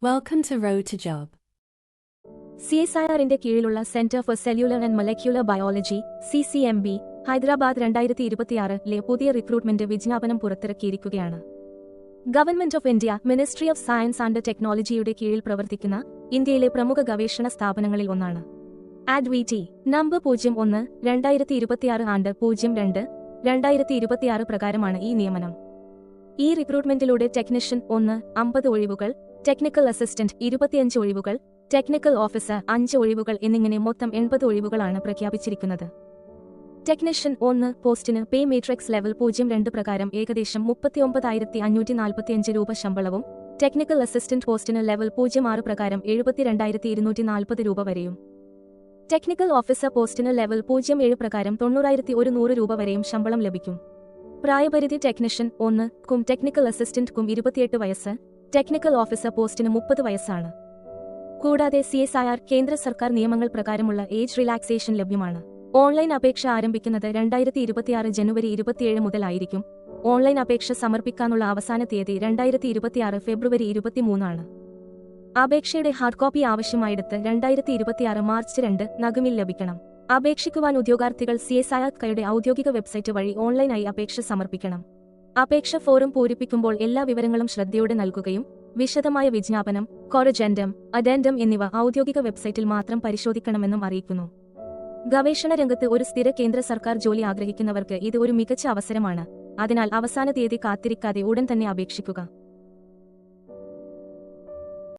Welcome to Road to Job. CSIR-ന്റെ കീഴിലുള്ള centre for cellular and molecular biology (CCMB) Hyderabad 2026-ലെ പുതിയ റിക്രൂട്ട്മെന്റ് വിജ്ഞാപനം പുറത്തിറക്കിയിരിക്കുകയാണ്. Government of India ministry of science and ടെക്നോളജിയുടെ കീഴിൽ പ്രവർത്തിക്കുന്ന ഇന്ത്യയിലെ പ്രമുഖ ഗവേഷണ സ്ഥാപനങ്ങളിൽ ഒന്നാണ്. ADVIT നമ്പർ 01/2026/02/2026 പ്രകാരമാണ് ഈ നിയമനം. ഈ റിക്രൂട്ട്മെന്റിലൂടെ ടെക്നീഷ്യൻ 1 50 ഒഴിവുകൾ, ടെക്നിക്കൽ അസിസ്റ്റന്റ് 25 ഒഴിവുകൾ, ടെക്നിക്കൽ ഓഫീസർ 5 ഒഴിവുകൾ എന്നിങ്ങനെ മൊത്തം 80 ഒഴിവുകളാണ് പ്രഖ്യാപിച്ചിരിക്കുന്നത്. ടെക്നീഷ്യൻ 1 പോസ്റ്റിന് പേ മാട്രിക്സ് ലെവൽ 02 പ്രകാരം ഏകദേശം 39,545 രൂപ ശമ്പളവും, ടെക്നിക്കൽ അസിസ്റ്റന്റ് പോസ്റ്റിന് ലെവൽ 06 പ്രകാരം 72,240 രൂപ വരെയും, ടെക്നിക്കൽ ഓഫീസർ പോസ്റ്റിന് ലെവൽ 07 പ്രകാരം 90,100 രൂപ വരെയും ശമ്പളം ലഭിക്കും. പ്രായപരിധി ടെക്നീഷ്യൻ 1 ക്കും ടെക്നിക്കൽ അസിസ്റ്റന്റ് ക്കും 28 വയസ്സ്, ടെക്നിക്കൽ ഓഫീസർ പോസ്റ്റിന് 30 വയസ്സാണ്. കൂടാതെ CSIR കേന്ദ്ര സർക്കാർ നിയമങ്ങൾ പ്രകാരമുള്ള ഏജ് റിലാക്സേഷൻ ലഭ്യമാണ്. ഓൺലൈൻ അപേക്ഷ ആരംഭിക്കുന്നത് 2026 ജനുവരി 27 മുതലായിരിക്കും. ഓൺലൈൻ അപേക്ഷ സമർപ്പിക്കാനുള്ള അവസാന തീയതി 2026 ഫെബ്രുവരി 23 ആണ്. അപേക്ഷയുടെ ഹാർഡ് കോപ്പി ആവശ്യമായിടത്ത് 2026 മാർച്ച് 2 നഗമിൽ ലഭിക്കണം. അപേക്ഷിക്കുവാൻ ഉദ്യോഗാർത്ഥികൾ CSIR-യുടെ ഔദ്യോഗിക വെബ്സൈറ്റ് വഴി ഓൺലൈനായി അപേക്ഷ സമർപ്പിക്കണം. അപേക്ഷ ഫോറം പൂരിപ്പിക്കുമ്പോൾ എല്ലാ വിവരങ്ങളും ശ്രദ്ധയോടെ നൽകുകയും വിശദമായ വിജ്ഞാപനം, കൊറജെൻഡം, അഡെൻഡം എന്നിവ ഔദ്യോഗിക വെബ്സൈറ്റിൽ മാത്രം പരിശോധിക്കണമെന്നും അറിയിക്കുന്നു. ഗവേഷണ രംഗത്ത് ഒരു സ്ഥിര കേന്ദ്ര സർക്കാർ ജോലി ആഗ്രഹിക്കുന്നവർക്ക് ഇത് ഒരു മികച്ച അവസരമാണ്. അതിനാൽ അവസാന തീയതി കാത്തിരിക്കാതെ ഉടൻ തന്നെ അപേക്ഷിക്കുക.